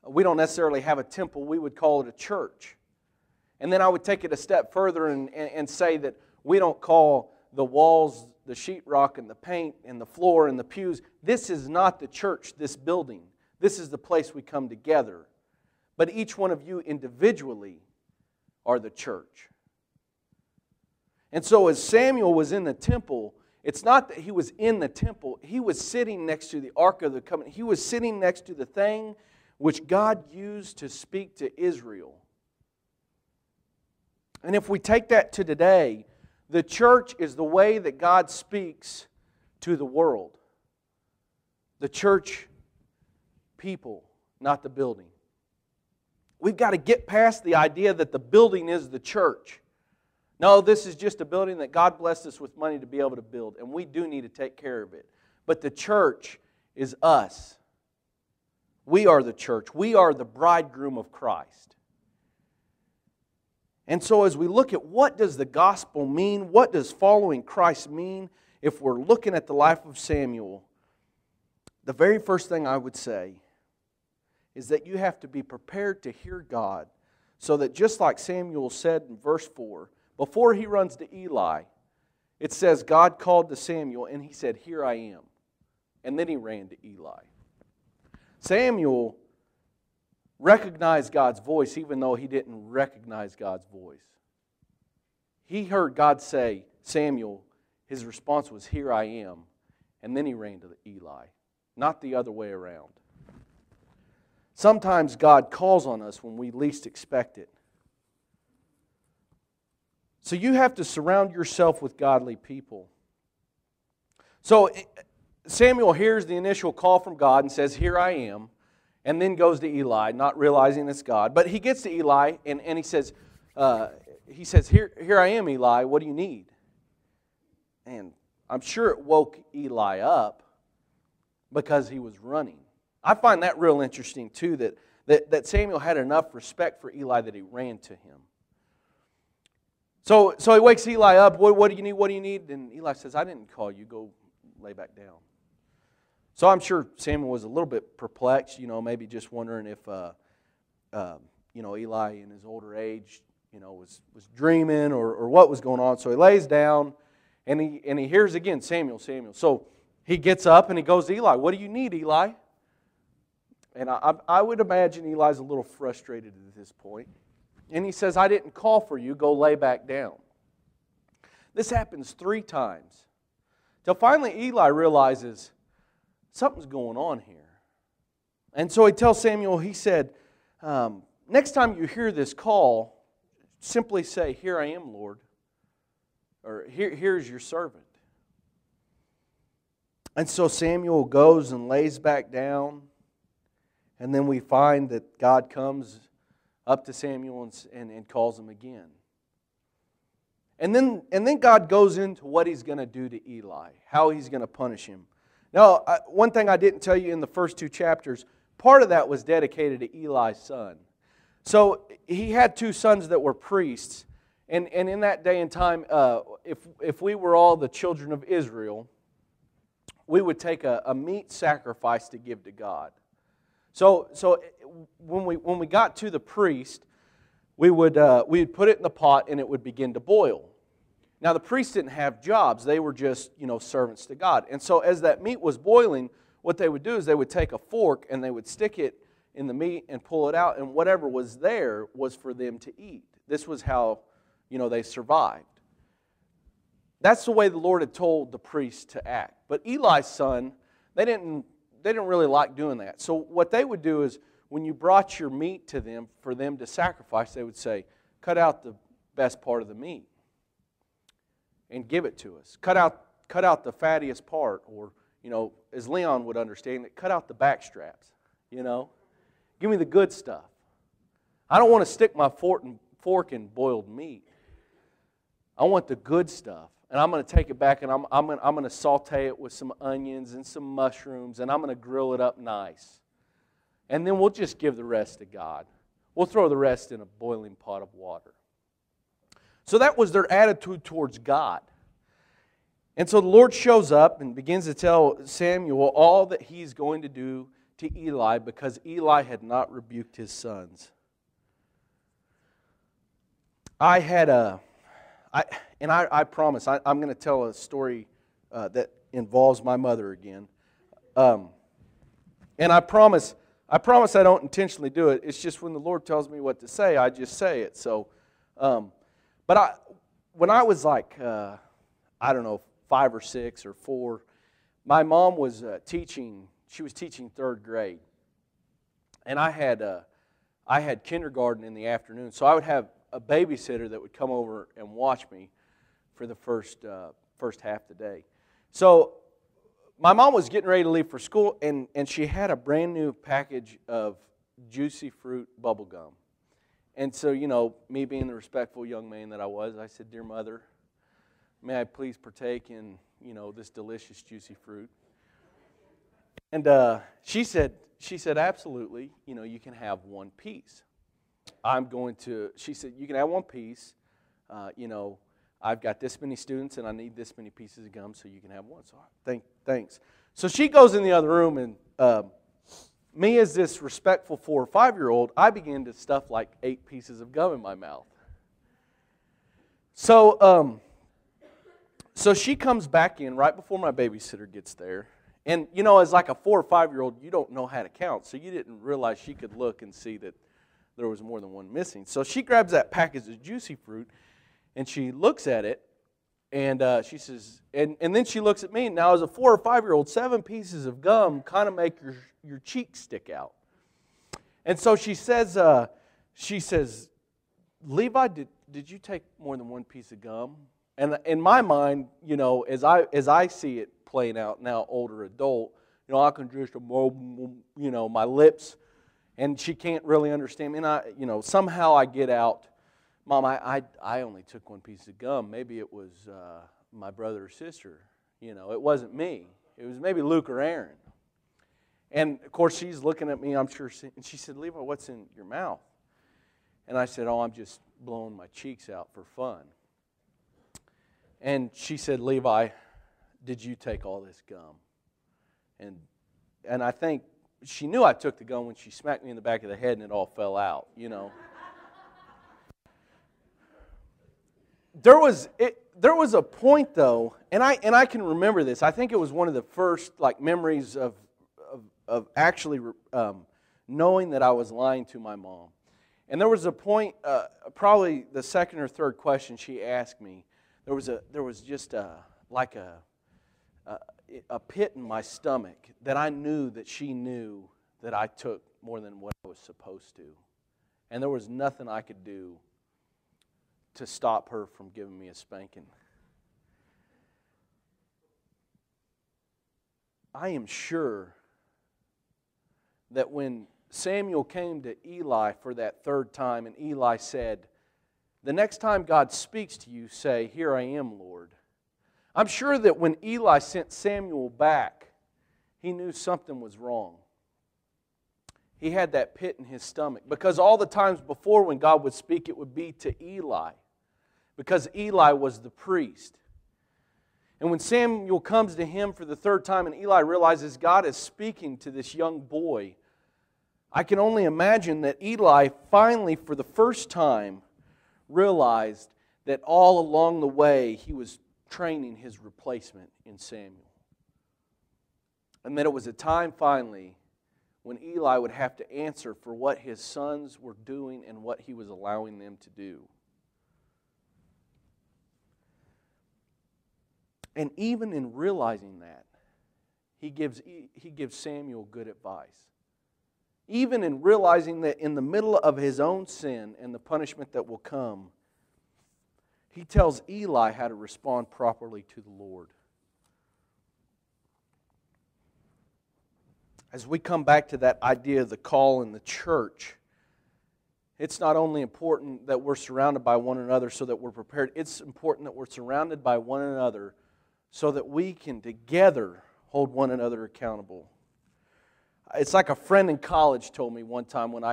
we don't necessarily have a temple. We would call it a church. And then I would take it a step further and say that we don't call the walls, the sheetrock, and the paint, and the floor, and the pews. This is not the church, this building. This is the place we come together. But each one of you individually are the church. And so as Samuel was in the temple, it's not that he was in the temple. He was sitting next to the Ark of the Covenant. He was sitting next to the thing which God used to speak to Israel. And if we take that to today, the church is the way that God speaks to the world. The church people, not the building. We've got to get past the idea that the building is the church. No, this is just a building that God blessed us with money to be able to build, and we do need to take care of it. But the church is us. We are the church. We are the bridegroom of Christ. And so as we look at what does the gospel mean, what does following Christ mean, if we're looking at the life of Samuel, the very first thing I would say is that you have to be prepared to hear God, so that just like Samuel said in verse 4, before he runs to Eli, it says God called to Samuel and he said, "Here I am." And then he ran to Eli. Samuel recognized God's voice even though he didn't recognize God's voice. He heard God say, "Samuel," his response was, "Here I am." And then he ran to Eli, not the other way around. Sometimes God calls on us when we least expect it. So you have to surround yourself with godly people. So Samuel hears the initial call from God and says, "Here I am," and then goes to Eli, not realizing it's God. But he gets to Eli and he says, Here I am, Eli, what do you need?" And I'm sure it woke Eli up because he was running. I find that real interesting too, that Samuel had enough respect for Eli that he ran to him. So he wakes Eli up. What do you need? What do you need? And Eli says, "I didn't call you. Go lay back down." So I'm sure Samuel was a little bit perplexed, maybe just wondering if, Eli in his older age, was dreaming or what was going on. So he lays down and he hears again, "Samuel, Samuel." So he gets up and he goes to Eli. "What do you need, Eli?" And I would imagine Eli's a little frustrated at this point. And he says, "I didn't call for you. Go lay back down." This happens 3 times. Till finally Eli realizes something's going on here. And so he tells Samuel, he said, "Next time you hear this call, simply say, 'Here I am, Lord,' or 'Here's your servant.'" And so Samuel goes and lays back down. And then we find that God comes up to Samuel and calls him again. And then God goes into what He's going to do to Eli, how He's going to punish him. Now, one thing I didn't tell you in the first 2 chapters, part of that was dedicated to Eli's son. So he had 2 sons that were priests. And in that day and time, if we were all the children of Israel, we would take a meat sacrifice to give to God. So when we got to the priest, we'd put it in the pot and it would begin to boil. Now the priests didn't have jobs; they were just servants to God. And so as that meat was boiling, what they would do is they would take a fork and they would stick it in the meat and pull it out, and whatever was there was for them to eat. This was how they survived. That's the way the Lord had told the priests to act. But Eli's son, they didn't really like doing that. So what they would do is, when you brought your meat to them for them to sacrifice, they would say, "Cut out the best part of the meat and give it to us. Cut out the fattiest part," or as Leon would understand it, cut out the back straps. Give me the good stuff. I don't want to stick my fork in boiled meat. I want the good stuff. And I'm going to take it back and I'm going to saute it with some onions and some mushrooms, and I'm going to grill it up nice. And then we'll just give the rest to God. We'll throw the rest in a boiling pot of water. So that was their attitude towards God. And so the Lord shows up and begins to tell Samuel all that He's going to do to Eli because Eli had not rebuked his sons. I promise, I'm going to tell a story that involves my mother again. And I promise I don't intentionally do it. It's just when the Lord tells me what to say, I just say it. So, when I was like, I don't know, 5 or 6 or 4, my mom was teaching. She was teaching 3rd grade, and I had kindergarten in the afternoon. So I would have a babysitter that would come over and watch me for the first half of the day. So my mom was getting ready to leave for school, and she had a brand new package of Juicy Fruit bubble gum. And so, me being the respectful young man that I was, I said, "Dear Mother, may I please partake in, this delicious Juicy Fruit?" And she said, "Absolutely, you can have one piece." She said, "You can have one piece, I've got this many students and I need this many pieces of gum, so you can have one." So thanks. So she goes in the other room, and me as this respectful 4 or 5-year-old, I began to stuff like 8 pieces of gum in my mouth. So she comes back in right before my babysitter gets there. And, as like a 4 or 5-year-old, you don't know how to count, so you didn't realize she could look and see that there was more than one missing. So she grabs that package of Juicy Fruit, and she looks at it, and she says, and then she looks at me. Now, as a 4 or 5-year-old, 7 pieces of gum kind of make your cheeks stick out. And so she says, "Levi, did you take more than one piece of gum?" And in my mind, as I see it playing out now, older adult, I can just, my lips, and she can't really understand me. And somehow I get out, "Mom, I only took one piece of gum. Maybe it was my brother or sister. It wasn't me. It was maybe Luke or Aaron." And of course, she's looking at me, I'm sure, and she said, "Levi, what's in your mouth?" And I said, "Oh, I'm just blowing my cheeks out for fun." And she said, "Levi, did you take all this gum?" And I think she knew I took the gum when she smacked me in the back of the head and it all fell out, There was a point though, and I can remember this. I think it was one of the first memories of actually knowing that I was lying to my mom. And there was a point, probably the 2nd or 3rd question she asked me. There was just a pit in my stomach that I knew that she knew that I took more than what I was supposed to, and there was nothing I could do to stop her from giving me a spanking. I am sure that when Samuel came to Eli for that 3rd time, and Eli said, "The next time God speaks to you, say, 'Here I am, Lord.'" I'm sure that when Eli sent Samuel back, he knew something was wrong. He had that pit in his stomach, because all the times before when God would speak, it would be to Eli, because Eli was the priest. And when Samuel comes to him for the 3rd time and Eli realizes God is speaking to this young boy, I can only imagine that Eli finally, for the first time, realized that all along the way he was training his replacement in Samuel. And that it was a time finally when Eli would have to answer for what his sons were doing and what he was allowing them to do. And even in realizing that, he gives Samuel good advice. Even in realizing that in the middle of his own sin and the punishment that will come, he tells Eli how to respond properly to the Lord. As we come back to that idea of the call in the church, it's not only important that we're surrounded by one another so that we're prepared, it's important that we're surrounded by one another so that we can together hold one another accountable. It's like a friend in college told me one time when